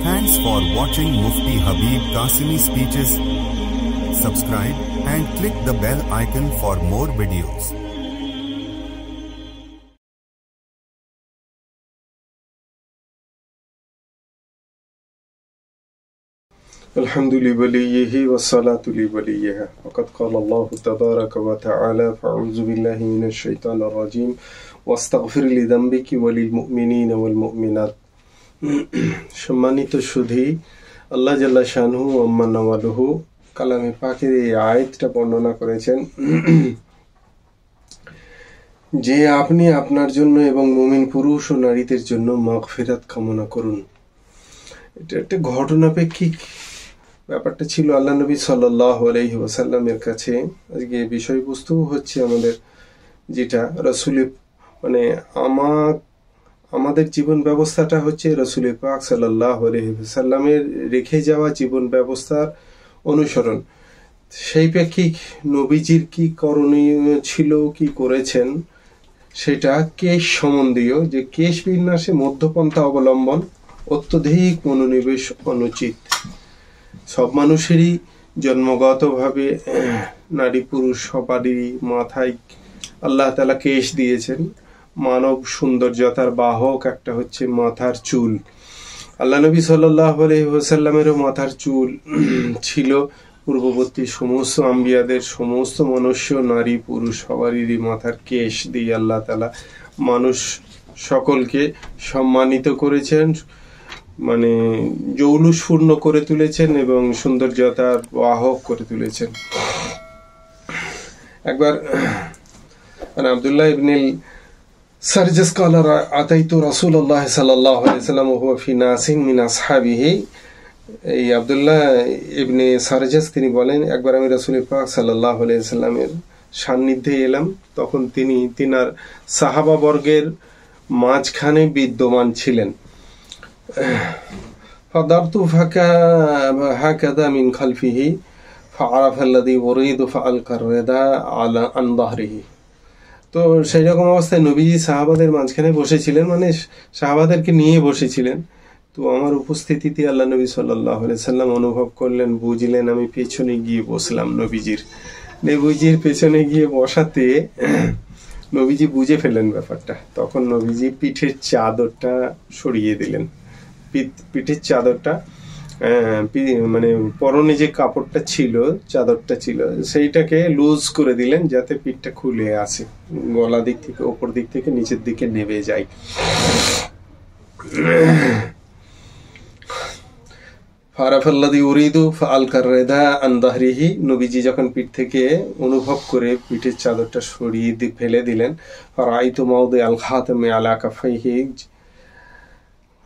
Thanks for watching Mufti Habib Qasimi speeches. Subscribe and click the bell icon for more videos. الحمد لوليه والصلاة لوليها وقد قال الله تبارك وتعالى فأعوذ بالله من الشيطان الرجيم واستغفر لذنبك وللمؤمنين والمؤمنات সম্মানিত সুধী আল্লাহ জাল্লা শানহু আম্মা নাওয়ালুহু কালামে পাকের এই আয়াতটা বর্ণনা করেছেন যে আপনি আপনার জন্য এবং মুমিন পুরুষ ও নারীদের জন্য মাগফিরাত কামনা করুন। এটা একটা ঘটনাপেক্ষিক ব্যাপারটা ছিল আল্লাহ নবী সাল্লাল্লাহু আলাইহি ওয়াসাল্লামের কাছে। আজকে বিষয়বস্তু হচ্ছে আমাদের যেটা রাসূল মানে আমাদের জীবন ব্যবস্থাটা হচ্ছে রাসূল পাক সাল্লাল্লাহু আলাইহি ওয়াসাল্লামের রেখে যাওয়া জীবন ব্যবস্থার অনুসরণ। সেই প্রেক্ষিক নবীজির কি করণীয় ছিল, কি করেছেন, সেটা কেশ সম্বন্ধীয়, যে কেশ বিন্যাসে মধ্যপন্থা অবলম্বন অত্যধিক মনোনিবেশ অনুচিত। সব মানুষেরই জন্মগতভাবে নারী পুরুষ সবারই মাথায় আল্লাহ তাআলা কেশ দিয়েছেন। মানব সৌন্দর্যতার বাহক একটা হচ্ছে মাথার চুল। আল্লাহ নবী সাল্লাল্লাহু আলাইহি ওয়াসাল্লামেরও মাথার চুল ছিল। পূর্ববর্তী সমস্ত আম্বিয়াদের, সমস্ত মনুষ্য নারী পুরুষ সবারই মাথার কেশ দিয়ে আল্লাহ তাআলা মানুষ সকলকে সম্মানিত করেছেন, মানে জৌলুসপূর্ণ করে তুলেছেন এবং সৌন্দর্যতার বাহক করে তুলেছেন। একবার আব্দুল্লাহ ইবনুল সারজাস قال أتيت رسول الله صلى الله عليه وسلم وهو في ناس من أصحابه। এই আব্দুল্লাহ ইবনে সারজাস তিনি বলেন, একবার আমি রাসূল পাক সাল্লাল্লাহু আলাইহি ওয়াসাল্লামের সান্নিধ্যে এলাম, তখন তিনি তিনার সাহাবা বর্গের মাঝখানে বিদ্যমান ছিলেন। فضربت هكذا من خلفه فعرف الذي أريد فألقى الرداء على عن ظهره। তো সেই রকম অবস্থায় নবীজি সাহাবাদের মাঝখানে বসেছিলেন, মানে সাহাবাদেরকে নিয়ে বসেছিলেন। তো আমার উপস্থিতিতে আল্লাহ নবী সাল্লাল্লাহু আলাইহি ওয়াসাল্লাম অনুভব করলেন, বুঝলেন, আমি পেছনে গিয়ে বসলাম। নবীজির পেছনে গিয়ে বসাতে নবীজি বুঝে ফেলেন ব্যাপারটা। তখন নবীজি পিঠের চাদরটা সরিয়ে দিলেন। পিঠের চাদরটা মানে পরনে যে কাপড়টা ছিল, চাদরটা ছিল, সেইটাকে লুজ করে দিলেন যাতে পিঠটা খুলে আসে, গলা দিক থেকে ওপর দিক থেকে নিচের দিকে নেমে যায়। ফারাফাল্লাযী উরিদু ফাআলকার রিদা আন যাহরিহি। নবীজি যখন পিঠ থেকে অনুভব করে পিঠের চাদরটা সরিয়ে ফেলে দিলেন, ফারাআইতু মাওদি আল খাতামি আলা কাফাইহি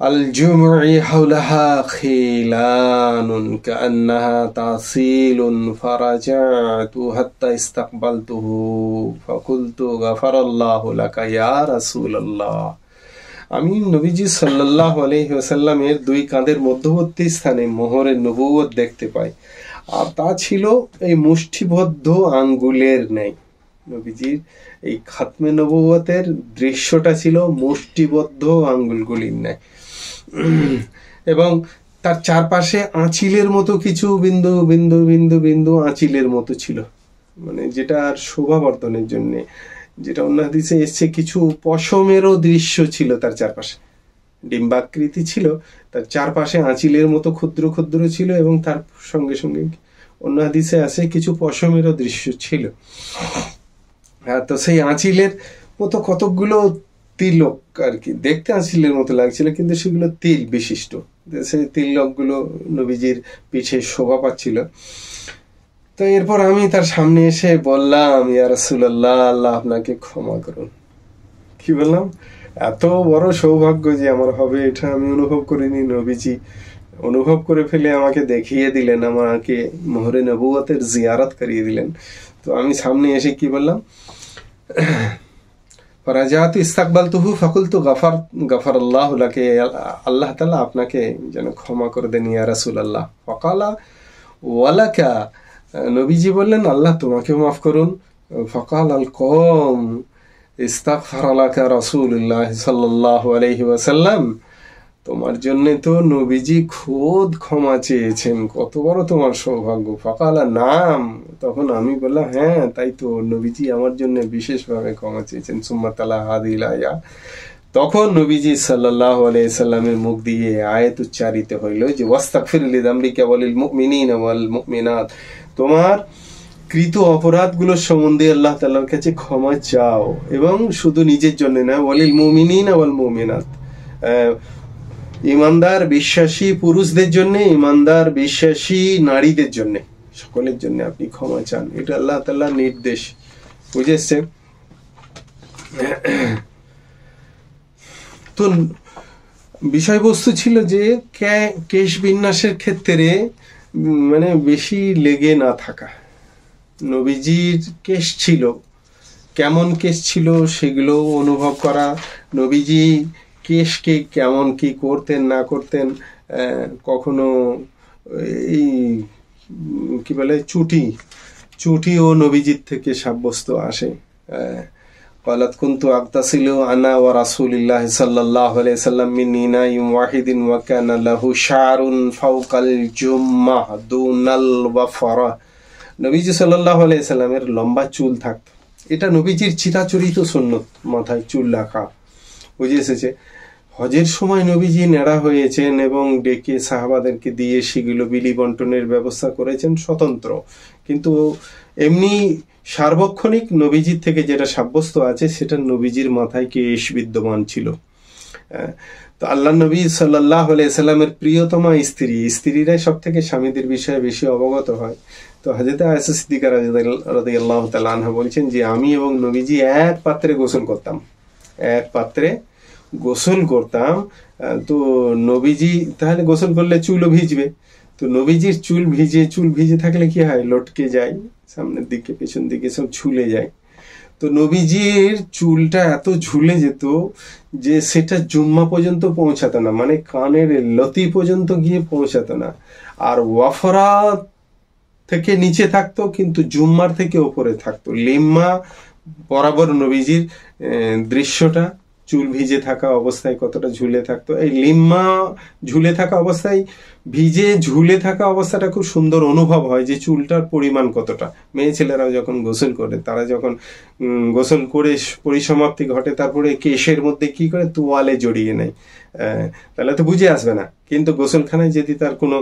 আল জুমঈ হাওলাহা খিলানুন কাআন্নাহা তাসিলুন ফারাজাতু হাত্তা ইস্তাকবালতুহু ফাকুলতু গাফারাল্লাহু লাকা ইয়া রাসূলুল্লাহ। আমি নবীজি সাল্লাল্লাহু আলাইহি ওয়াসাল্লামের দুই কাঁধের মধ্যবর্তী স্থানে মোহরে নবুয়ত দেখতে পাই, আর তা ছিল এই মুষ্টিবদ্ধ আঙ্গুলের ন্যায়। নবীজির এই খাতমে নবুয়তের দৃশ্যটা ছিল মুষ্টিবদ্ধ আঙ্গুলগুলির ন্যায়, এবং তার চারপাশে আঁচিলের মতো কিছু বিন্দু বিন্দু বিন্দু বিন্দু আঁচিলের মতো ছিল, মানে যেটা আর শোভাবর্ধনের জন্য, যেটা অন্য হাদিসে এসছে কিছু পশমেরও দৃশ্য ছিল তার চারপাশে, ডিম্বাকৃতি ছিল, তার চারপাশে আঁচিলের মতো ক্ষুদ্র ক্ষুদ্র ছিল, এবং তার সঙ্গে সঙ্গে অন্য হাদিসে আছে কিছু পশমেরও দৃশ্য ছিল। হ্যাঁ, তো সেই আঁচিলের মতো কতকগুলো তিলক আর কি, দেখতে আঁচিলের মতো লাগছিল, কিন্তু সেগুলো তিল বিশিষ্ট। সেই তিলকগুলো নবীজির পিঠে শোভা পাচ্ছিল। তো এরপর আমি তার সামনে এসে বললাম, ইয়া রাসূলুল্লাহ, আল্লাহ আপনাকে ক্ষমা করুন। কি বললাম? এত বড় সৌভাগ্য যে আমার হবে এটা আমি অনুভব করিনি। নবীজি অনুভব করে ফেলে আমাকে দেখিয়ে দিলেন, আমাকে মোহরে নবুয়তের জিয়ারত করিয়ে দিলেন। তো আমি সামনে এসে কি বললাম, ফারাজাতু ইস্তাকবালতুহু ফাকুলতু গাফারাল্লাহু লাকা, আল্লাহ তাআলা আপনাকে যেন ক্ষমা করে দেন ইয়া রাসূলুল্লাহ। ফাকালা ওয়ালাকা, নবীজি বললেন আল্লাহ তোমাকেও মাফ করুন। ফাকাল আল কওম ইস্তাগফারা লাকা রাসূলুল্লাহ সাল্লাল্লাহু আলাইহি ওয়াসাল্লাম তোমার জন্য তো নবীজি খোদ ক্ষমা চেয়েছেন, কত বড় তোমার সৌভাগ্য। ফাকালা নাম, তখন আমি বললাম হ্যাঁ তাই তো, নবীজি আমার জন্য বিশেষভাবে ক্ষমা চেয়েছেন। সুম্মা তালা হাদিল আয়া, তখন নবীজি সাল্লাল্লাহু আলাইহি সাল্লামের মুখ দিয়ে আয়াত উচ্চারিত হইল যে ওয়াস্তাগফির লিযামবিকা ওয়ালিল মুমিনিনা ওয়াল মুমিনাত, তোমার কৃত অপরাধগুলোর সম্বন্ধে আল্লাহ তাআলার কাছে ক্ষমা চাও, এবং শুধু নিজের জন্য না, ওয়ালিল মুমিনিনা ওয়াল মুমিনাত, ইমানদার বিশ্বাসী পুরুষদের জন্য, ইমানদার বিশ্বাসী নারীদের জন্য, সকলের জন্য আপনি ক্ষমা চান। এটা আল্লাহ তাআলার নির্দেশ, বুঝেছে? তো বিষয়বস্তু ছিল যে কেশ বিন্যাসের ক্ষেত্রে মানে বেশি লেগে না থাকা। নবীজির কেশ ছিল, কেমন কেশ ছিল সেগুলো অনুভব করা, নবীজি কেশকে কেমন কি করতেন না করতেন, কখনো এই কি বলে চুটিও নবীজির থেকে সাব্যস্ত আসে। قالت كنت أغتسل أنا ورسول الله صلى الله عليه وسلم من إناء واحد وكان له شعر فوق الجمة دون الوفرة। নবীজি সাল্লাল্লাহু আলাইহি সাল্লামের লম্বা চুল থাকতো, এটা নবীজির চিরাচরিত সুন্নত, মাথায় চুল রাখা। বুঝে এসেছে? হজের সময় নবীজি নেড়া হয়েছেন এবং ডেকে সাহাবাদেরকে দিয়ে সেগুলো বিলি বন্টনের ব্যবস্থা করেছেন স্বতন্ত্র, কিন্তু এমনি সার্বক্ষণিক নবীজির থেকে যেটা সাব্যস্ত আছে সেটা নবীজির মাথায় কেশ বিদ্যমান ছিল। তো আল্লাহ নবী সাল্লাল্লাহু আলাইহি সাল্লামের প্রিয়তমা স্ত্রীরাই সব থেকে স্বামীদের বিষয়ে বেশি অবগত হয়। তো হযরত আয়েশা সিদ্দিকা রাদিয়াল্লাহু তাআলা আনহা বলছেন যে আমি এবং নবীজি এক পাত্রে গোসল করতাম। তো নবীজি তাহলে গোসল করলে চুলও ভিজবে, তো নবীজির চুল ভিজে থাকলে কি হয়, লটকে যায়, সামনের দিকে পেছন দিকে সব ঝুলে যায়। তো নবীজির চুলটা এত ঝুলে যেত যে সেটা জুম্মা পর্যন্ত পৌঁছাতো না, মানে কানের লতি পর্যন্ত গিয়ে পৌঁছাতো না। আর ওয়াফরা থেকে নিচে থাকতো কিন্তু জুম্মার থেকে ওপরে থাকতো। লিম্মা বরাবর নবীজির দৃশ্যটা চুল ভিজে থাকা অবস্থায় কতটা ঝুলে থাকতো। এই লিম্মা ঝুলে থাকা অবস্থায়, ঝুলে থাকা অবস্থাটা খুব সুন্দর অনুভব হয় যে চুলটার পরিমাণ কতটা। মেয়ে ছেলেরাও যখন গোসল করে, তারা যখন গোসল করে পরিসমাপ্তি ঘটে তারপরে কেশের মধ্যে কি করে তোয়ালে জড়িয়ে নেয়, তাহলে তো বুঝে আসবে না, কিন্তু গোসলখানায় যদি তার কোনো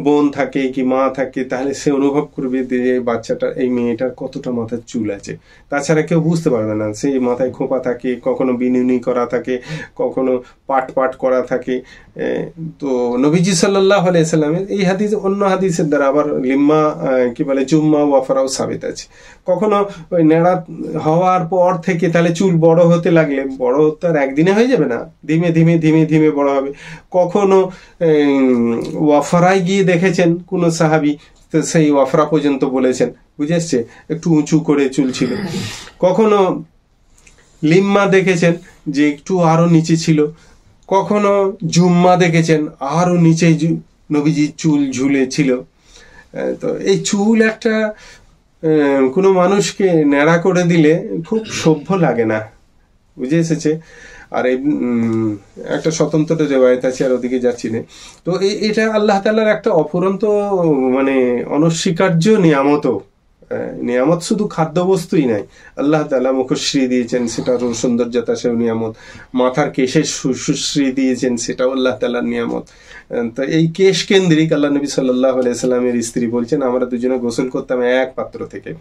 বোন থাকে কি মা থাকে তাহলে সে অনুভব করবে যে বাচ্চাটা, এই মেয়েটার কতটা মাথার চুল আছে। তাছাড়া কেউ বুঝতে পারবে না, সেই মাথায় খোপা থাকে, কখনো বিনুনি করা থাকে, কখনো পাট করা থাকে। তো নবীজি সাল্লাল্লাহু আলাইহি সাল্লামের এই হাদিস, অন্য হাদিসের দ্বারা আবার লিম্মা কি বলে জুম্মা ওয়াফরাও সাবিত আছে। কখনো ওই নেড়া হওয়ার পর থেকে তাহলে চুল বড় হতে লাগলে, বড় তো আর একদিনে হয়ে যাবে না, ধীমে ধীমে বড় হবে। কখনো ওয়াফরায় গিয়ে দেখেছেন কোন সাহাবী, সেই ওয়াফরা পর্যন্ত বলেছেন, বুঝে এসছে, একটু উঁচু করে চুল ছিল। কখনো লিম্মা দেখেছেন যে একটু আরো নিচে ছিল, কখনো জুম্মা দেখেছেন আরো নিচে নবীজির চুল ঝুলে ছিল। তো এই চুল একটা কোনো মানুষকে ন্যাড়া করে দিলে খুব সভ্য লাগে না, বুঝে এসেছে। আর এই একটা স্বতন্ত্র রেওয়ায়েত আছে, আর ওদিকে যাচ্ছি না। তো এটা আল্লাহ তাআলার একটা অফুরন্ত মানে অনস্বীকার্য নিয়ামত, শুধু খাদ্যবস্তুই নাই, আল্লাহ তাআলা মুখশ্রী দিয়েছেন, সেটার সৌন্দর্যতা সেও নিয়ামত। মাথার কেশের সুশ্রী দিয়েছেন, সেটাও আল্লাহ তাআলার নিয়ামত। তো এই কেশ কেন্দ্রিক আল্লাহ নবী সাল্লাল্লাহু আলাইহি সাল্লামের স্ত্রী বলছেন আমরা দুজনে গোসল করতাম এক পাত্র থেকে।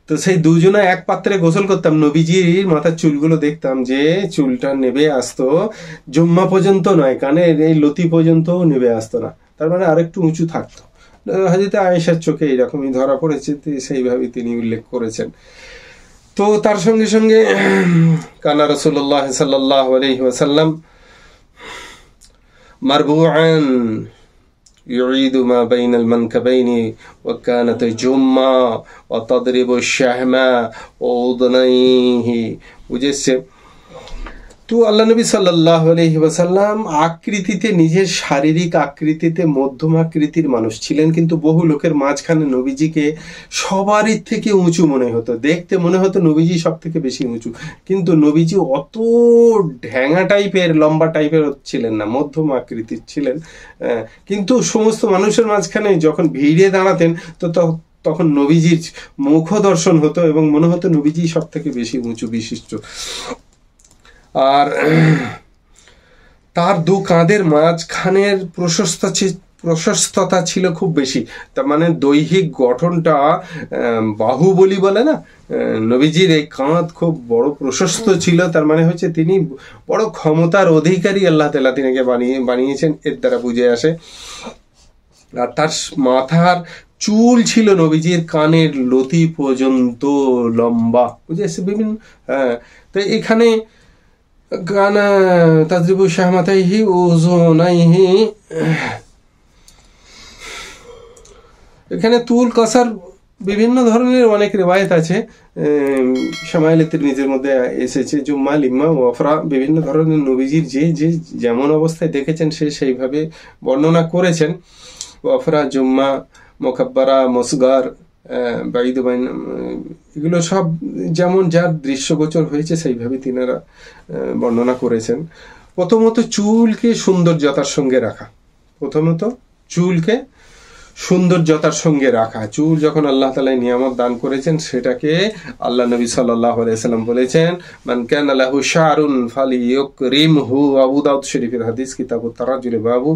তো সেই দুজনে এক পাত্রে গোসল করতাম, নবীজির মাথার চুলগুলো দেখতাম যে চুলটা নেবে আসতো, জুম্মা পর্যন্ত নয়, কানের এই লতি পর্যন্ত নেবে আসতো না, তার মানে আরেকটু উঁচু থাকতো। হযরত আয়েশার চোখে এরকমই ধরা পড়েছে, সেইভাবে তিনি উল্লেখ করেছেন। তো তার সঙ্গে সঙ্গে কানা রাসূলুল্লাহ সাল্লাল্লাহু আলাইহি ওয়াসাল্লাম মারবুআন يعيد ما بين المنكبين وكانت جمة وتضرب الشحم وأذنيه বুঝেছে। তো আল্লাহ নবী সাল্লাল্লাহু আলাইহি ওয়াসাল্লাম আকৃতিতে, নিজের শারীরিক আকৃতিতে মধ্যম আকৃতির মানুষ ছিলেন, কিন্তু বহু লোকের মাঝখানে নবীজিকে সবারই থেকে উঁচু মনে হতো, দেখতে মনে হতো নবীজি সব থেকে বেশি উঁচু, কিন্তু নবীজি অত ঢ্যাঙা টাইপের, লম্বা টাইপের ছিলেন না, মধ্যম আকৃতির ছিলেন। কিন্তু সমস্ত মানুষের মাঝখানে যখন ভিড়ে দাঁড়াতেন তো তখন নবীজির মুখ দর্শন হতো এবং মনে হতো নবীজি সব থেকে বেশি উঁচু বিশিষ্ট। আর তার দু কাঁধের মাঝখানের প্রশস্ততা ছিল খুব বেশি, তার মানে দৈহিক গঠনটা বাহুবলী বলে না, নবীজির এই কাঁধ খুব বড় প্রশস্ত ছিল, তার মানে হচ্ছে তিনি বড় ক্ষমতার অধিকারী আল্লাহ তাআলা তিনাকে বানিয়েছেন, এর দ্বারা বুঝে আসে। আর তার মাথার চুল ছিল নবীজির কানের লতি পর্যন্ত লম্বা, বুঝে আসছে বিভিন্ন। তো এখানে গানা তাজরিবু শাহমাতাইহি ওজনাইহি, এখানে তুল কসার বিভিন্ন ধরনের অনেক রিওয়ায়াত আছে, শামাইলে তিরমিজির মধ্যে এসেছে, জুম্মা লিম্মা ওয়াফরা, বিভিন্ন ধরনের নবীজির যে যেমন অবস্থায় দেখেছেন সে সেইভাবে বর্ণনা করেছেন। ওয়াফরা, জুম্মা, মোকাব্বারা, মসগার, বাইদুবাইন, এগুলো সব যেমন যার দৃশ্যগোচর হয়েছে সেইভাবে তিনারা বর্ণনা করেছেন। প্রথমত চুলকে সৌন্দর্যতার সঙ্গে রাখা, সৌন্দর্যতার সঙ্গে রাখা। চুল যখন আল্লাহ তাআলা নিয়ামত দান করেছেন সেটাকে আল্লাহ নবী সাল্লাল্লাহু আলাইহি ওয়াসাল্লাম বলেছেন, মান কানা লাহু শা'রুন ফালিয়ুকরিমহু, আবু দাউদ শরীফের হাদিস, কিতাবুত তারাজ্জুল, বাবু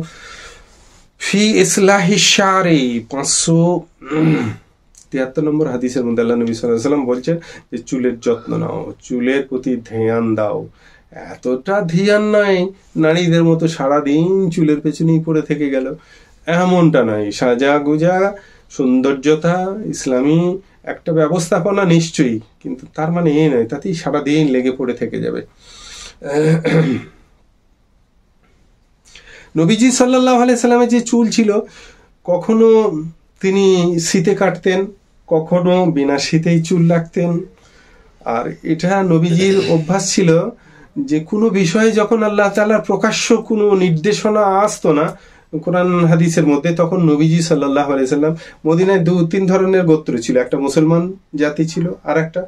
ফি ইসলাহি শা'রি, 573 নম্বর হাদিসের মধ্যে আল্লাহ নবী সাল্লাল্লাহু আলাইহি ওয়াসাল্লাম বলছেন যে চুলের যত্ন নাও, চুলের প্রতি ধ্যান দাও। এতটা ধ্যান নাই নারীদের মতো সারাদিন চুলের পেছনেই পড়ে থেকে গেল, এমনটা নয়। সাজা গুজা, সৌন্দর্যতা, ইসলামী একটা ব্যবস্থাপনা নিশ্চয়ই, কিন্তু তার মানে এই নয় তাতেই সারাদিন লেগে পড়ে থেকে যাবে। নবীজি সাল্লাল্লাহু আলাইহি সাল্লামের যে চুল ছিল, কখনো তিনি শীতে কাটতেন, কখনো বিনা শীতেই চুল রাখতেন। আর এটা নবীজির অভ্যাস ছিল যে কোনো বিষয়ে যখন আল্লাহ তাআলার প্রকাশ্য কোনো নির্দেশনা আসতো না কোরআন হাদিসের মধ্যে, তখন নবীজি সাল্লাল্লাহু আলাইহি সাল্লাম, মদিনায় 2-3 ধরনের গোত্র ছিল, একটা মুসলমান জাতি ছিল, আর একটা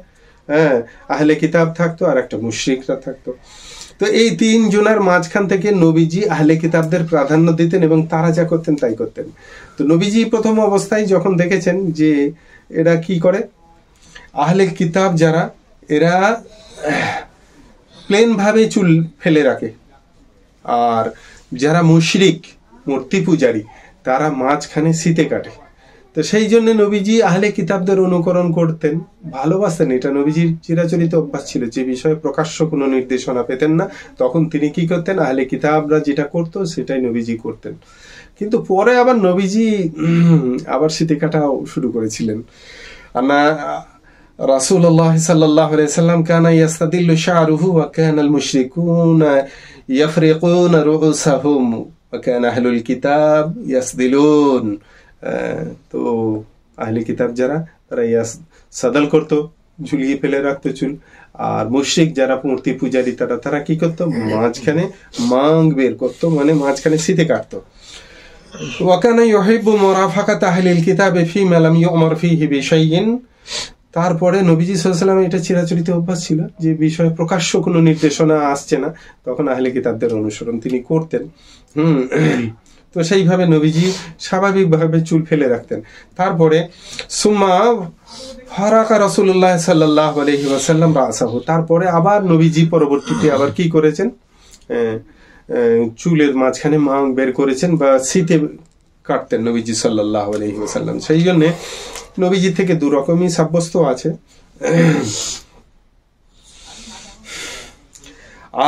আহলে কিতাব থাকতো, আর একটা মুশরিকরা থাকতো। তো এই 3 জনের মাঝখান থেকে নবীজি আহলে কিতাবদের প্রাধান্য দিতেন এবং তারা যা করতেন তাই করতেন। তো নবীজি প্রথম অবস্থায় যখন দেখেছেন যে এরা কি করে, আহলে কিতাব যারা, এরা প্লেন ভাবে চুল ফেলে রাখে, আর যারা মুশরিক মূর্তি পূজারী তারা মাঝখানে শীতে কাটে। তো সেই জন্য নবীজি আহলে কিতাবদের অনুকরণ করতেন, ভালোবাসতেন, এটা নবীজির চিরাচরিত অভ্যাস ছিল। যে বিষয়ে প্রকাশ্য কোনো নির্দেশনা পেতেন না তখন তিনি কি করতেন, আহলে কিতাবরা যেটা করতো সেটাই নবীজি করতেন। কিন্তু পরে আবার নবীজি আবার শীতে কাটাও শুরু করেছিলেন। রাসূলুল্লাহ সাল্লাল্লাহু আলাইহি সাল্লাম কানা ইয়াস্তাদিল্লু শা'রুহু ওয়া কানা আল মুশরিকুনা ইয়াফরিকুনা রুউসাহুম ওয়া কানা আহলুল কিতাব ইয়াসদিলুন। তো আহলে কিতাব যারা, তারা সাদাল করতো, ঝুলিয়ে ফেলে রাখতো চুল, আর মুশরিক যারা মূর্তি পূজারী তারা কি করতো, মাঝখানে মাং বের করতো, মানে মাঝখানে শীতে কাটতো। ওয়া কানা ইউহিব্বু মুরাফাকাত আহলিল কিতাবি ফীমা লাম ইউমার ফীহি বিশাইইন। তারপরে নবীজি সাল্লাল্লাহু আলাইহি ওয়াসাল্লাম, এটা চিরাচরিত অভ্যাস ছিল যে বিষয়ে প্রকাশ্য কোনো নির্দেশনা আসছে না তখন আহলে কিতাবদের অনুসরণ তিনি করতেন। তো সেইভাবে নবীজি স্বাভাবিকভাবে চুল ফেলে রাখতেন। তারপরে সুম্মা ফারাকা রাসূলুল্লাহ সাল্লাল্লাহু আলাইহি ওয়াসাল্লাম রাসাহু, তারপরে আবার নবীজি পরবর্তীতে আবার কি করেছেন, চুলের মাঝখানে মাং বের করেছেন বা শীতে কাটতেন নবীজি সাল্লাল্লাহু আলাইহি ওয়াসাল্লাম। সেই জন্য নবীজি থেকে 2 রকমই সাব্যস্ত আছে।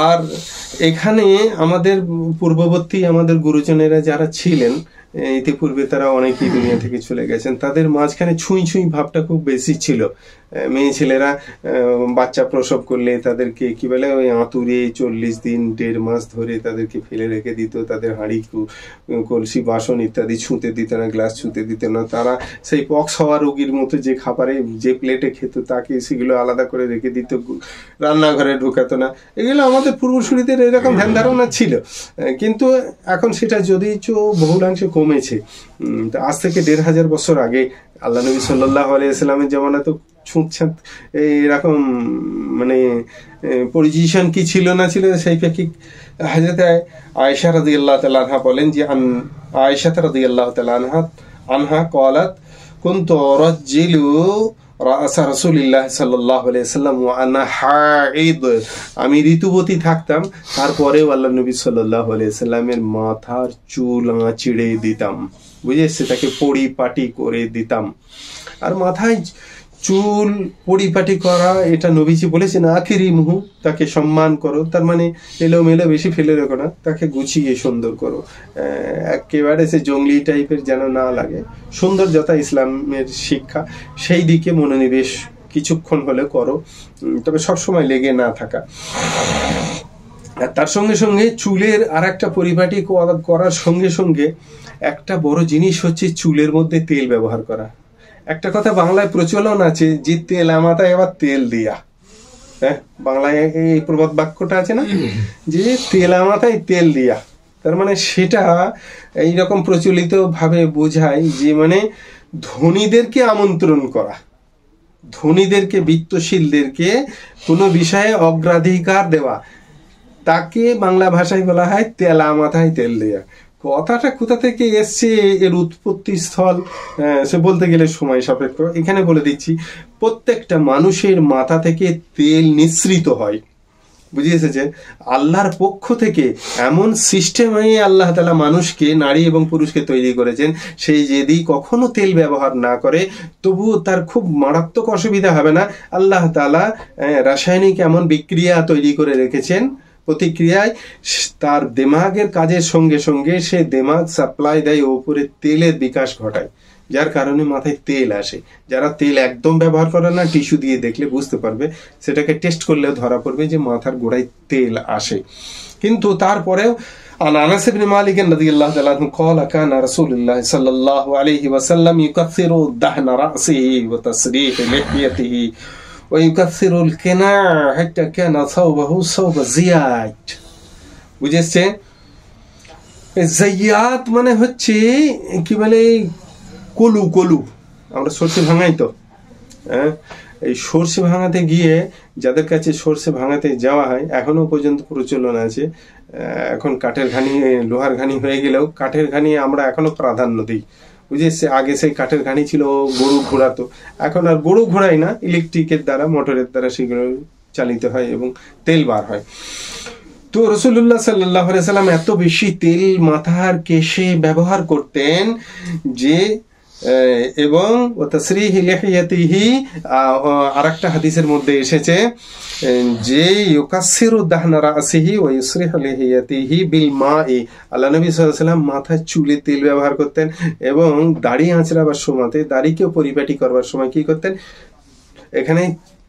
আর এখানে আমাদের পূর্ববর্তী আমাদের গুরুজনেরা যারা ছিলেন, ইতিপূর্বে তারা অনেকেই দুনিয়া থেকে চলে গেছেন। তাদের মাঝখানে ছুঁই ছুঁই ভাবটা খুব বেশি ছিল। মেয়ে ছেলেরা বাচ্চা প্রসব করলে তাদেরকে কি বলে ওই আঁতুরে 40 দিন 1.5 মাস ধরে তাদেরকে ফেলে রেখে দিত। তাদের হাঁড়ি কলসি বাসন ইত্যাদি ছুঁতে দিত না, গ্লাস ছুঁতে দিত না। তারা সেই পক্স হওয়া রোগীর মতো যে খাবারে যে প্লেটে খেত তাকে সেগুলো আলাদা করে রেখে দিত, রান্নাঘরে ঢোকাতো না। এগুলো আমাদের পূর্বসূরীদের এরকম ধ্যান ধারণা ছিল, কিন্তু এখন সেটা যদিও বহুলাংশে কমেছে। আজ থেকে 1500 বছর আগে আল্লাহ নবী সাল্লাল্লাহু আলাইহি ওয়াসাল্লামের জামানায় তো ছুঁতছাঁত এরকম মানে পজিশন কি ছিল না ছিল, সেই প্রেক্ষিক হযরত আয়েশা রাদিয়াল্লাহু তাআলা আনহা বলেন যে আয়েশা রাদিয়াল্লাহু তাআলা আনহা قالت كنت أرجل رأس رسول الله صلى الله عليه وسلم وأنا حائض। আমি ঋতুবতী থাকতাম, তারপরে আল্লাহ নবী সাল্লাল্লাহু আলাইহি ওয়াসাল্লামের মাথার চুল আঁচড়ে দিতাম, বুঝেছে, তাকে পরিপাটি করে দিতাম। আর মাথায় চুল পরিপাটি করা এটা নবীজি বলেছেন আখিরিমহু, তাকে সম্মান করো, তার মানে এলোমেলো বেশি ফেলে রেখো না, তাকে গুছিয়ে সুন্দর করো, একেবারে সে জঙ্গলি টাইপের যেন না লাগে। সৌন্দর্যতা ইসলামের শিক্ষা, সেই দিকে মনোনিবেশ কিছুক্ষণ হলে করো, তবে সবসময় লেগে না থাকা। আর তার সঙ্গে সঙ্গে চুলের আর একটা পরিপাটি করার সঙ্গে সঙ্গে একটা বড় জিনিস হচ্ছে চুলের মধ্যে তেল ব্যবহার করা। একটা কথা বাংলায় প্রচলন আছে যে তেল আমাতায় আবার তেল দিয়া, হ্যাঁ, বাংলায় এই প্রবাদ বাক্যটা আছে না যে তেল আমাতায় তেল দিয়া। তার মানে সেটা এইরকম প্রচলিত ভাবে বোঝায় যে মানে ধনীদেরকে আমন্ত্রণ করা, ধনীদেরকে বিত্তশীলদেরকে কোনো বিষয়ে অগ্রাধিকার দেওয়া, তাকে বাংলা ভাষায় বলা হয় তেলা মাথায় তেল দেয়া। কথাটা কোথা থেকে এসছে, এর উৎপত্তি স্থল সে বলতে গেলে সময় সাপেক্ষ। এখানে বলে দিচ্ছি, প্রত্যেকটা মানুষের মাথা থেকে তেল নিঃসৃত হয়, বুঝে এসেছে। আল্লাহর পক্ষ থেকে এমন সিস্টেমে আল্লাহ তাআলা মানুষকে, নারী এবং পুরুষকে তৈরি করেছেন, সেই যদি কখনো তেল ব্যবহার না করে তবুও তার খুব মারাত্মক অসুবিধা হবে না। আল্লাহ তাআলা রাসায়নিক এমন বিক্রিয়া তৈরি করে রেখেছেন, প্রতিক্রিয়ায় তার দিমাগের কাজের সঙ্গে সঙ্গে সে দিমাগ সাপ্লাই দেয়, উপরে তেলের বিকাশ ঘটায়, যার কারণে মাথায় তেল আসে। যারা তেল একদম ব্যবহার করে না, টিস্যু দিয়ে দেখলে বুঝতে পারবে, সেটাকে টেস্ট করলেও ধরা পড়বে যে মাথার গোড়ায় তেল আসে। কিন্তু তারপরেও আনাস ইবনে মালিক রাদিয়াল্লাহু তাআলা আনহু قال كان رسول الله صلى الله عليه وسلم يكثر دهن رأسه وتسريح لحيته ويكثر القناع حتى كان ثوبه ثوب زياد। বুঝেছে, জাইয়াত মানে হচ্ছে কি বলে কলু, কলু আমরা সরষে ভাঙাই তো, হ্যাঁ, এই সরষে ভাঙাতে গিয়ে যাদের কাছে সরষে ভাঙাতে যাওয়া হয় এখনো পর্যন্ত প্রচলন আছে। এখন কাঠের ঘানি, লোহার ঘানি হয়ে গেলেও কাঠের ঘানি আমরা এখনো প্রাধান্য দিই, বুঝেছে। আগে সেই কাঠের ঘানি ছিল, গরু ঘোরাতো, এখন আর গরু ঘোরাই না, ইলেকট্রিকের দ্বারা, মোটরের দ্বারা সেগুলো চালিত হয় এবং তেল বার হয়। তো রাসূলুল্লাহ সাল্লাল্লাহু আলাইহি সাল্লাম এত বেশি তেল মাথার কেশে ব্যবহার করতেন যে, এবং তাসরিহ লিহিয়াতিহি, আরেকটা হাদিসের মধ্যে এসেছে যে ইউকাসসিরু দাহনা রাসিহি ওয়া ইউসরিহু লিহিয়াতিহি বিল মাই। আল্লাহ নবী সাল্লাল্লাহু আলাইহি ওয়াসাল্লাম মাথায় চুলে তেল ব্যবহার করতেন এবং দাড়ি আঁচড়াবার সময়, দাড়িকেও পরিপাটি করবার সময় কি করতেন, এখানে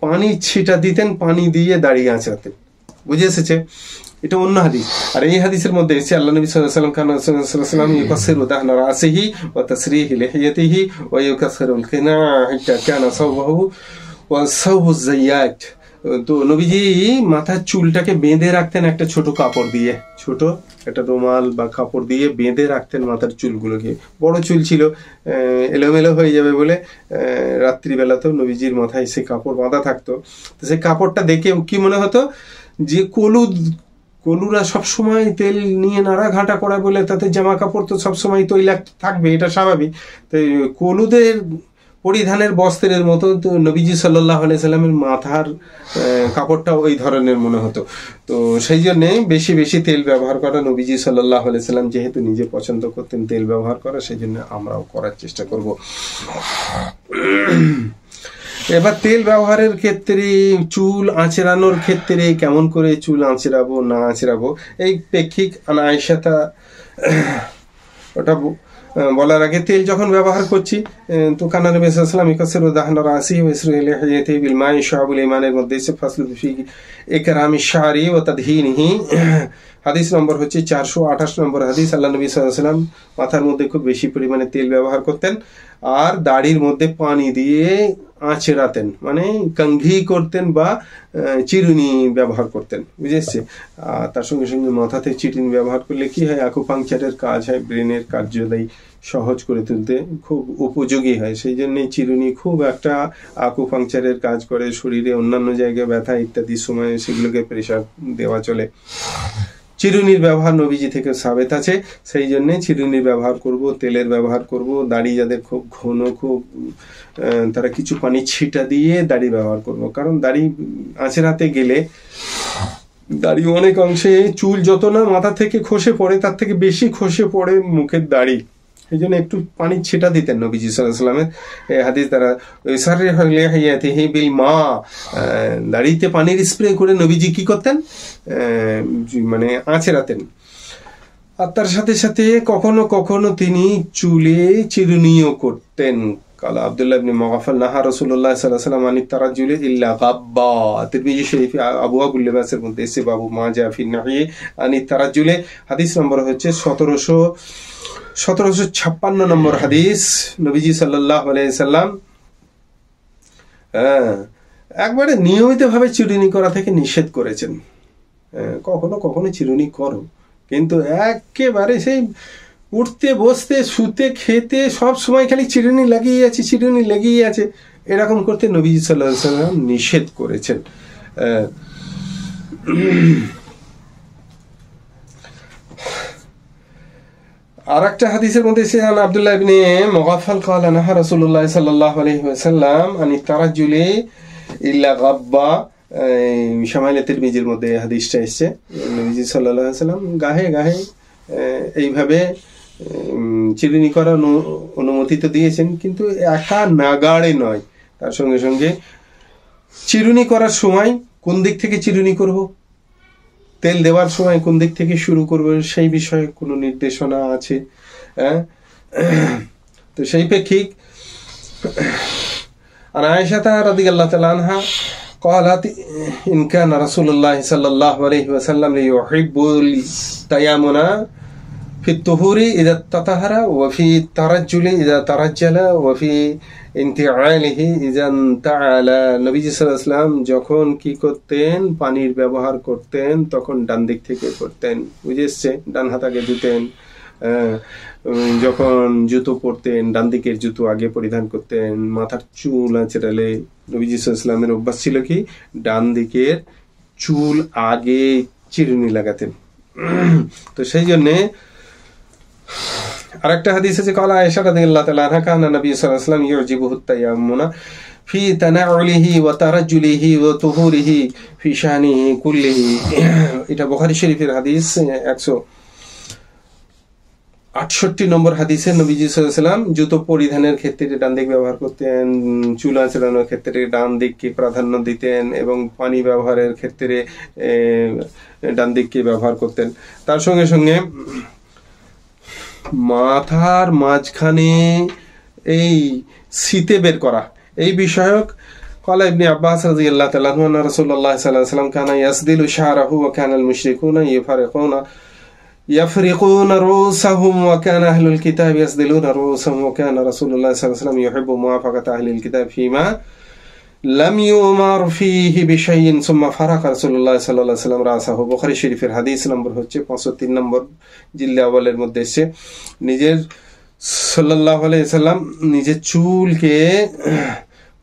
পানি ছিটা দিতেন, পানি দিয়ে দাড়ি আঁচড়াতেন, বুঝে এসেছে। এটা অন্য হাদিস। আর এই হাদিসের মধ্যে এসে আল্লাহ নবী সাল্লাল্লাহু আলাইহি ওয়াসাল্লাম ইউকাসসিরু দাহনা রাসিহি ওয়া তাসরিহি লিহিয়াতিহি ওয়া ইউকাসসিরুল কিনা হাত্তা কানা সাওবাহু ওয়া সাওবু যায়াত। তো নবীজি মাথার চুলটাকে বেঁধে রাখতেন একটা ছোট কাপড় দিয়ে, ছোট একটা রুমাল বা কাপড় দিয়ে বেঁধে রাখতেন মাথার চুলগুলোকে। বড় চুল ছিল, এলোমেলো হয়ে যাবে বলে রাত্রিবেলাতেও নবীজির মাথায় সে কাপড় বাঁধা থাকতো। তো সেই কাপড়টা দেখে কি মনে হতো যে কলুরা সবসময় তেল নিয়ে নাড়া ঘাটা করা বলে তাতে জামা কাপড় তো সবসময় তৈলাক্ত থাকবে, এটা স্বাভাবিক। তো কলুদের পরিধানের বস্ত্রের মতো তো নবীজি সাল্লাল্লাহু আলাইহি সাল্লামের মাথার কাপড়টা ওই ধরনের মনে হতো। তো সেই জন্যে বেশি বেশি তেল ব্যবহার করা, নবীজি সাল্লাল্লাহু আলাইহি সাল্লাম যেহেতু নিজে পছন্দ করতেন তেল ব্যবহার করা, সেই জন্য আমরাও করার চেষ্টা করব। এবার তেল ব্যবহারের ক্ষেত্রে, চুল আঁচড়ানোর ক্ষেত্রে কেমন করে চুল আঁচড়াবো না আঁচড়াবো, এই প্রেক্ষিক আয়েশা ওটা বলার আগে তেল যখন ব্যবহার করছি তো কানা নবী সাল্লাল্লাহু আলাইহি ওয়াসাল্লাম ইকাসিরু দাহনা রাসিহি ওয়া ইসরিহি লিহিয়াতিহি বিল মাই শাবুল ঈমানের মধ্যে এসে ফাসলু ফি ইকরামি শারি ওয়া তাদহীনিহি। হাদিস নম্বর হচ্ছে 428 নম্বর হাদিস। আল্লাহ নবী সাল্লাল্লাহু আলাইহি ওয়াসাল্লাম মাথার মধ্যে খুব বেশি পরিমাণে তেল ব্যবহার করতেন আর দাড়ির মধ্যে পানি দিয়ে আঁচড়াতেন, মানে কঙ্ঘি করতেন বা চিরুনি ব্যবহার করতেন, বুঝেছে। তার সঙ্গে সঙ্গে মাথাতে চিরুনি ব্যবহার করলে কি হয়, আকুপাংচারের কাজ হয়, ব্রেনের কার্যদায়ী সহজ করে তুলতে খুব উপযোগী হয়। সেই জন্যই চিরুনি খুব একটা আকুপাংচারের কাজ করে, শরীরে অন্যান্য জায়গায় ব্যথা ইত্যাদি সময় সেগুলোকে প্রেসার দেওয়া চলে। চিরুনির ব্যবহার নবীজি থেকে সাবেত আছে, সেই জন্যে চিরুনির ব্যবহার করব, তেলের ব্যবহার করব। দাড়ি যাদের খুব ঘন, খুব তারা কিছু পানি ছিটা দিয়ে দাড়ি ব্যবহার করব, কারণ দাড়ি আঁচড়াতে গেলে দাড়ি অনেক অংশে চুল যত না মাথা থেকে খসে পড়ে তার থেকে বেশি খসে পড়ে মুখের দাড়ি, এই জন্য একটু পানি ছিটা দিতেন নবীজি সাল্লাল্লাহু আলাইহি ওয়াসাল্লামের হাদিস দ্বারা। দাড়িতে পানির স্প্রে করে নবীজি কি করতেন, মানে আঁচড়াতেন। আর তার সাথে সাথে কখনো কখনো তিনি চুলে চিরুনিও করতেন। কালা আব্দুল্লাহ ইবনে মুগাফাল নাহা রাসূলুল্লাহ সাল্লাল্লাহু আলাইহি ওয়াসাল্লাম আনি তারাজ্জুলি ইল্লা গাব্বা। তিরমিজি শরীফে আবওয়াবুল লিবাসের মধ্যে এসে বাবু মা জা ফি নাহি আনি তারাজ্জুলি, হাদিস নম্বর হচ্ছে 1756 নম্বর হাদিস। নবীজি সাল্লাল্লাহু আলাইহি সাল্লাম একবারে নিয়মিতভাবে চিরুনি করা থেকে নিষেধ করেছেন। কখনো কখনো চিরুনি করো, কিন্তু একেবারে সেই উঠতে বসতে শুতে খেতে সব সময় খালি চিরুনি লাগিয়ে আছে এরকম করতে নবীজি সাল্লাল্লাহু আলাইহি সাল্লাম নিষেধ করেছেন। আর একটা হাদিসের মধ্যে এসে আব্দুল্লাহ ইবনে মুগাফাল قال نهى رسول الله صلى الله عليه وسلم عن الترجل ইল্লা গাব্বা। শামাইলে তিরমিজির মধ্যে হাদিসটা এসেছে, নবীজি সাল্লাল্লাহু আলাইহি ওয়াসাল্লাম গাহে গাহে এইভাবে চিরুনি করার অনুমতি তো দিয়েছেন, কিন্তু একা নাগাড়ে নয়। তার সঙ্গে সঙ্গে চিরুনি করার সময় কোন দিক থেকে চিরুনি করব, তেল দেওয়ার সময় কোন দিক থেকে শুরু করব, সেই বিষয়ে কোনো নির্দেশনা আছে। তো সেই প্রেক্ষিক আর আয়েশা রাদিয়াল্লাহু তাআলা আনহা قالت إن كان رسول الله صلى الله عليه وسلم يحب التيامن في الطهور إذا تطهر وفي الترجل إذا ترجل وفي انتعاله إذا انتعل। নবী সাল্লাল্লাহু আলাইহি ওয়াসাল্লাম যখন কি করতেন, পানির ব্যবহার করতেন তখন ডান দিক থেকে করতেন, বুঝেছে, ডান হাত আগে ধুতেন। যখন জুতো পরতেন ডান দিকের জুতো আগে পরিধান করতেন। মাথার চুল আঁচড়ালে নবীজি সাল্লাল্লাহু আলাইহি ওয়াসাল্লামের অভ্যাস ছিল কি, ডান দিকের চুল আগে চিরুনি লাগাতেন। তো সেই জন্যে আরেকটা হাদিস আছে, কালা আয়েশা রাদিয়াল্লাহু তাআলা আনহা কানা নবী সাল্লাল্লাহু আলাইহি ওয়াসাল্লাম ইউজিবুহু তায়াম্মুনা ফি তানাউলিহি ওয়া তারাজ্জুলিহি ওয়া তুহুরিহি ফি শানিহি কুল্লিহি। এটা বুখারী শরীফের হাদিস 168 নম্বর হাদিসে। নবীজি সাল্লাল্লাহু আলাইহি ওয়াসাল্লাম জুতো পরিধানের ক্ষেত্রে ডান দিক ব্যবহার করতেন, চুল আঁচড়ানোর ক্ষেত্রে ডান দিককে প্রাধান্য দিতেন এবং পানি ব্যবহারের ক্ষেত্রে ডান দিককে ব্যবহার করতেন। তার সঙ্গে সঙ্গে মাথার মাঝখানে এই শীতে বের করা এই বিষয়ক قال ابن عباس رضي الله تعالى عنه أن رسول الله صلى الله عليه وسلم كان يسدل شعره وكان المشركون يفرقون رؤوسهم وكان أهل الكتاب يسدلون رؤوسهم وكان رسول الله صلى الله عليه وسلم يحب موافقة أهل الكتاب فيما لم يؤمر فيه بشيء ثم فرق رسول الله صلى الله عليه وسلم رأسه। বুখারী শরীফের হাদিস নম্বর হচ্ছে 65 নম্বর জিলদে আউয়ালের মধ্যে এসে নিজের সাল্লাল্লাহু আলাইহি ওয়াসাল্লাম নিজের চুলকে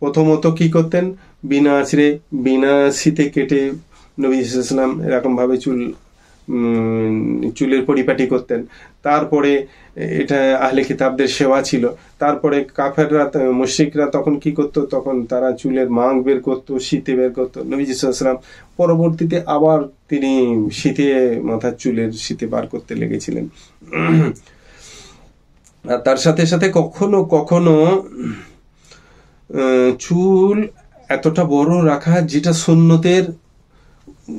প্রথমত কি করতেন, বিনা আঁচড়ে বিনা শীতে কেটে নবী সাল্লাল্লাহু আলাইহি ওয়াসাল্লাম এরকম ভাবে চুলের পরিপাটি করতেন। তারপরে এটা আহলে কিতাবদের সেবা ছিল। তারপরে কাফেররা মুশরিকরা তখন কি করতো, তখন তারা চুলের মাং বের করতো, শীতে বের করতো। নবী সাল্লাল্লাহু আলাইহি ওয়াসাল্লাম পরবর্তীতে আবার তিনি শীতে মাথার চুলের শীতে বার করতে লেগেছিলেন। আর তার সাথে সাথে কখনো কখনো চুল এতটা বড় রাখা যেটা সুন্নতের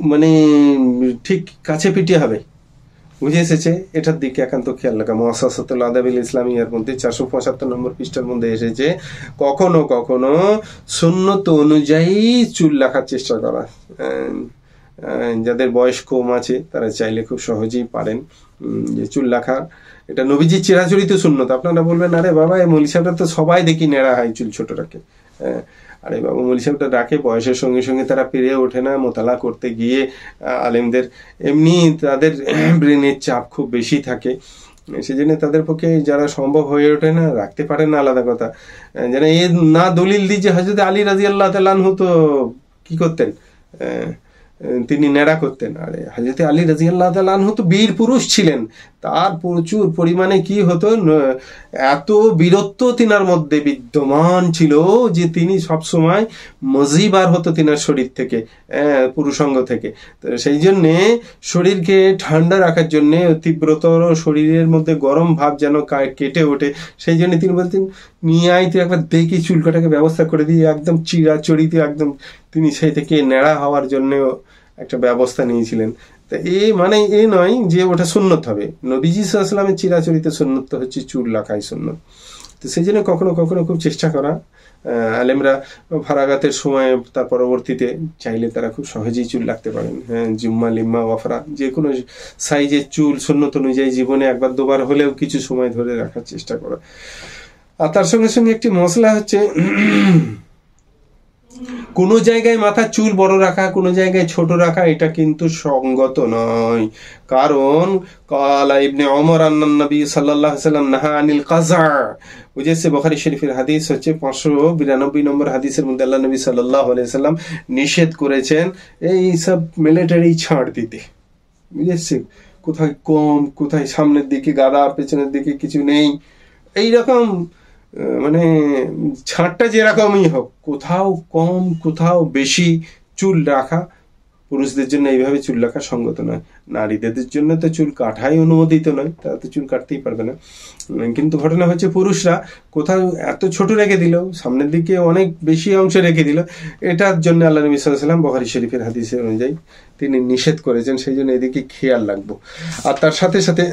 মানে ঠিক কাছে পিঠে হবে, বুঝে এসেছে, এটার দিকে একান্ত খেয়াল রাখা। মুআসসাসাতুল আদাবিল ইসলামিয়ার মধ্যে 475 নম্বর পৃষ্ঠার মধ্যে এসেছে, কখনো কখনো সুন্নত অনুযায়ী চুল রাখার চেষ্টা করা। যাদের বয়স কম আছে তারা চাইলে খুব সহজেই পারেন যে চুল রাখা, এটা নবীজির চিরাচরিত সুন্নত। আপনারা বলবেন, আরে বাবা এই মৌলী সাহেবটা তো সবাই দেখি নেড়া হয়, চুল ছোট রাখে। আরে বাবা, মৌলী সাহেবটা রাখে, বয়সের সঙ্গে সঙ্গে তারা পেরে ওঠে না। মোতালা করতে গিয়ে আলেমদের এমনি তাদের ব্রেনের চাপ খুব বেশি থাকে, সেজন্য তাদের পক্ষে যারা সম্ভব হয়ে ওঠে না, রাখতে পারে না, আলাদা কথা। যেন এ না দলিল দিই যে হযরত আলী রাদিয়াল্লাহু তাআলা আনহু তো কি করতেন, তিনি নেড়া করতেন। আরে হযরত আলী রাদিয়াল্লাহু তাআলা আনহু তো বীর পুরুষ ছিলেন, তার প্রচুর পরিমাণে কি হতো, এত বীরত্ব তিনার মধ্যে বিদ্যমান ছিল যে তিনি সবসময় মজি বার হতো তিনার শরীর থেকে, পুরুষাঙ্গ থেকে। তো সেই জন্যে শরীরকে ঠান্ডা রাখার জন্য, তীব্রতর শরীরের মধ্যে গরম ভাব যেন কেটে ওঠে, সেই জন্য তিনি বলতেন, নিয়ে আয় তুই একবার দেখি চুলকাটাকে ব্যবস্থা করে দিয়ে, একদম চিরাচরিতে একদম তিনি সেই থেকে নেড়া হওয়ার জন্য একটা ব্যবস্থা নিয়েছিলেন। তা মানে এ নয় যে ওটা সুন্নত হবে। নবীজি সাল্লাল্লাহু আলাইহি ওয়াসাল্লামের চিরাচরিত সুন্নত হচ্ছে চুল রাখাই সুন্নত। তো সেই জন্য কখনো কখনো খুব চেষ্টা করা। আলেমরা ফারাগাতের সময় তার পরবর্তীতে চাইলে তারা খুব সহজেই চুল রাখতে পারেন। জুম্মা, লিম্মা, ওয়াফরা, যে কোনো সাইজের চুল সুন্নত অনুযায়ী জীবনে একবার দুবার হলেও কিছু সময় ধরে রাখার চেষ্টা করা। আর তার সঙ্গে সঙ্গে একটি মশলা হচ্ছে, কোন জায়গায় মাথার চুল বড় রাখা, কোন জায়গায় ছোট রাখা, এটা কিন্তু সঙ্গত নয়। কারণ কালা ইবনে ওমর আন্নান নবী সাল্লাল্লাহু আলাইহি ওয়াসাল্লাম নাহা আনিল কাযা, বুঝেছে বুখারী শরীফের হাদিস হচ্ছে 592 নম্বর হাদিসের মধ্যে আল্লাহ নবী সাল্লাল্লাহু আলাইহি ওয়াসাল্লাম নিষেধ করেছেন এই সব মিলিটারি ছাড় দিতে। বুঝেছে, কোথায় কম, কোথায় সামনের দিকে গাদা, পেছনের দিকে কিছু নেই, এইরকম মানে ছাড়টা যেরকমই হোক, কোথাও কম কোথাও বেশি চুল রাখা পুরুষদের জন্য এইভাবে চুল রাখা সঙ্গত নয়। নারীদের জন্য তো চুল কাটাই অনুমোদিত নয়, তারা তো চুল কাটতেই পারবে না। কিন্তু ঘটনা হচ্ছে পুরুষরা কোথাও এত ছোট রেখে দিল, সামনের দিকে অনেক বেশি অংশ রেখে দিল, এটার জন্য আল্লাহ নবী সাল্লাল্লাহু আলাইহি ওয়াসাল্লাম বুখারী শরীফের হাদিসের অনুযায়ী তিনি নিষেধ করেছেন। সেই জন্য এদিকে খেয়াল রাখবো। আর তার সাথে সাথে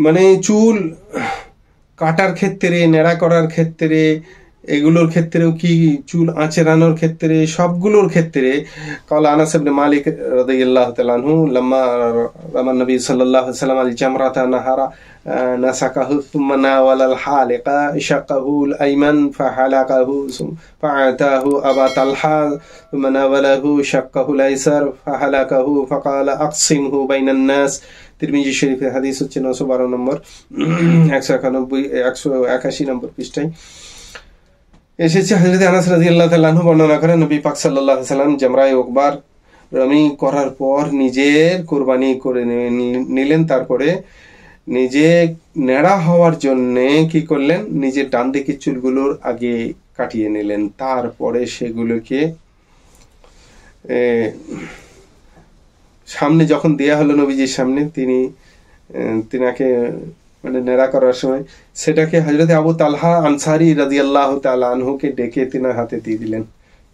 মানে চুল কাটার ক্ষেত্রে, নেড়া করার ক্ষেত্রে, এগুলোর ক্ষেত্রেও কি, চুল আঁচড়ানোর ক্ষেত্রে, সবগুলোর ক্ষেত্রে ক্বালা আনাস ইবনে মালিক রাদিয়াল্লাহু তাআলা আনহু লাম্মা রামা নবী সাল্লাল্লাহু আলাইহি ওয়াসাল্লাম আল জামরাতা নাহারা নাসাকাহু সুম্মা নাওয়ালা আল হালিকা শাকাহু আল আইমান ফাহালাকাহু ফাআতাহু আবা তালহা সুম্মা নাওয়ালাহু শাকাহু আল আইসার ফাহালাকাহু ফাকালা আকসিমহু বাইনান নাস। তিরমিজি শরীফের হাদিস হচ্ছে 912 নম্বর, 181 নম্বর পৃষ্ঠায় এসেছে। হযরত আনাস রাদিয়াল্লাহু তাআলা আনহু বর্ণনা করেন, নবী পাক সাল্লাল্লাহু আলাইহি ওয়াসাল্লাম জামরায়ে আকবার রামি করার পর নিজের কুরবানি করে নিলেন। তারপরে নিজে নেড়া হওয়ার জন্য কি করলেন, নিজের ডান দিকের চুলগুলোর আগে কাটিয়ে নিলেন, তারপরে সেগুলোকে সামনে যখন দেয়া হলো নবীজির সামনে, তিনাকে মানে নেড়া করার সময় সেটাকে হযরত আবু তালহা আনসারী রাদিয়াল্লাহু তাআলা আনহুকে ডেকে তিনার হাতে দিয়ে দিলেন।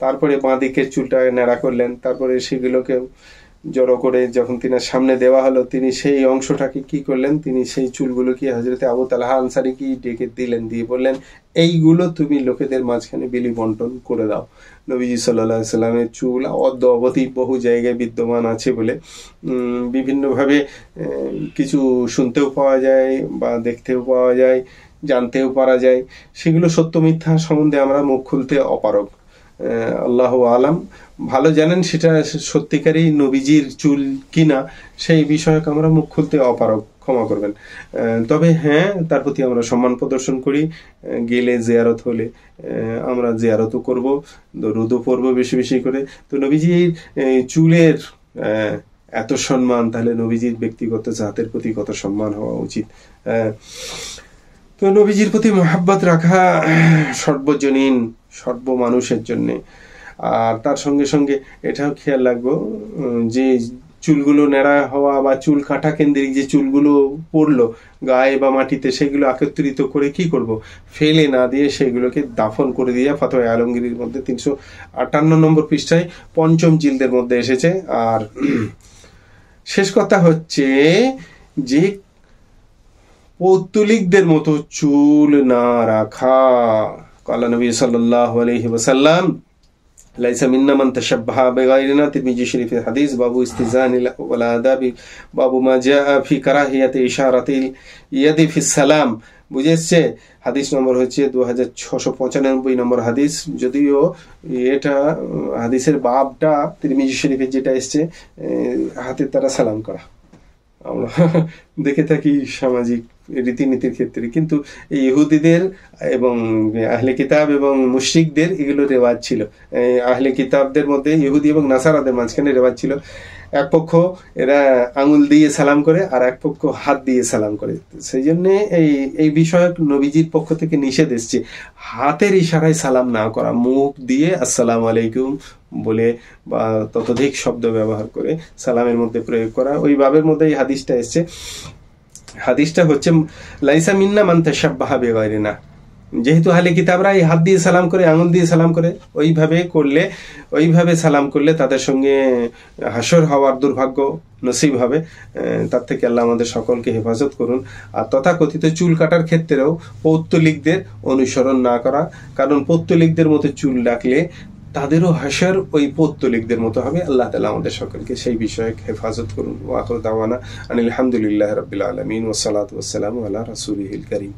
তারপরে বাঁ দিকের চুলটা নেড়া করলেন, তারপরে সেগুলোকে জড়ো করে যখন তিনার সামনে দেওয়া হলো, তিনি সেই অংশটাকে কি করলেন, তিনি সেই চুলগুলোকে হযরত আবু তালহা আনসারীকে ডেকে দিলেন, দিয়ে বললেন, এইগুলো তুমি লোকেদের মাঝখানে বিলি বন্টন করে দাও। নবীজি সাল্লাল্লাহু আলাইহি ওয়াসাল্লামের চুল অদ্যাবধি বহু জায়গায় বিদ্যমান আছে বলে বিভিন্নভাবে কিছু শুনতেও পাওয়া যায় বা দেখতেও পাওয়া যায়, জানতেও পারা যায়। সেগুলো সত্য মিথ্যা সম্বন্ধে আমরা মুখ খুলতে অপারগ। আল্লাহু আলাম, ভালো জানেন সেটা সত্যিকারই নবীজির চুল কিনা, সেই বিষয়ক আমরা মুখ খুলতে অপারগ, ক্ষমা করবেন। তবে হ্যাঁ, তার প্রতি আমরা সম্মান প্রদর্শন করি। গেলে জিয়ারত হলে আমরা জিয়ারতও করব, দরুদও পড়ব বেশি বেশি করে। তো নবীজির চুলের এত সম্মান, তাহলে নবীজির ব্যক্তিগত জাতের প্রতি কত সম্মান হওয়া উচিত। তো নবীজির প্রতি মহাব্বত রাখা সর্বজনীন, সর্ব মানুষের জন্যে। আর তার সঙ্গে সঙ্গে এটাও খেয়াল রাখবো যে চুলগুলো ন্যাড়া হওয়া বা চুল কাটা কেন্দ্রিক যে চুলগুলো পড়লো গায়ে বা মাটিতে, সেগুলো একত্রিত করে কি করব, ফেলে না দিয়ে সেগুলোকে দাফন করে দিয়ে ফতোয়া আলমগীরের মধ্যে 358 নম্বর পৃষ্ঠায় 5ম জিলদের মধ্যে এসেছে। আর শেষ কথা হচ্ছে যে পৌত্তলিকদের মতো চুল না রাখা। কালা নবী সাল্লাল্লাহু আলাইহি ওয়াসাল্লাম লাইসা মিন্না মান তাশাব্বাহা বিগাইরিনা, তিরমিজি শরীফের হাদিস, বাবু ইস্তিজানিল ওয়াল আদাবি, বাবু মা জাআ ফি কারাহিয়াতি ইশারাতিল ইয়াদি ফিস সালাম। বুঝেছে? হাদিস নম্বর হচ্ছে 2695 নম্বর হাদিস। যদিও এটা হাদিসের বাবটা তিরমিজি শরীফের যেটা এসছে হাতের দ্বারা সালাম করা আমরা দেখে থাকি সামাজিক রীতিনীতির ক্ষেত্রে, কিন্তু এই ইহুদিদের এবং আহলে কিতাব এবং মুশরিকদের এগুলো রেওয়াজ ছিল। আহলে কিতাবদের মধ্যে ইহুদি এবং নাসারাদের মাঝখানে রেওয়াজ ছিল, এক পক্ষ এরা আঙুল দিয়ে সালাম করে আর এক পক্ষ হাত দিয়ে সালাম করে। সেই জন্য এই বিষয়ক নবীজির পক্ষ থেকে নিষেধ এসছে হাতের ইশারায় সালাম না করা, মুখ দিয়ে আসসালামু আলাইকুম বলে বা ততোধিক শব্দ ব্যবহার করে সালামের মধ্যে প্রয়োগ করা। ওই বাবের মধ্যে এই হাদিসটা এসছে। হাদিসটা হচ্ছে লাইসা মিন্না মান তাশাব্বাহা বিগাইরিনা। যেহেতু আহলে কিতাবরা এই হাত দিয়ে সালাম করে, আঙুল দিয়ে সালাম করে, ওইভাবে সালাম করলে তাদের সঙ্গে হাসর হওয়ার দুর্ভাগ্য নসিব হবে। তার থেকে আল্লাহ আমাদের সকলকে হেফাজত করুন। আর তথাকথিত চুল কাটার ক্ষেত্রেও পৌত্তলিকদের অনুসরণ না করা, কারণ পৌত্তলিকদের মতো চুল রাখলে তাদেরও হাসর ওই পৌত্তলিকদের মতো হবে। আল্লাহ তাআলা আমাদের সকলকে সেই বিষয়ে হেফাজত করুন। ওয়া আখিরু দাওয়ানা আনিল হামদুলিল্লাহি রাব্বিল আলামিন ওয়া সলাতু ওয়াস সালামু আলা রাসূলিহিল কারীম।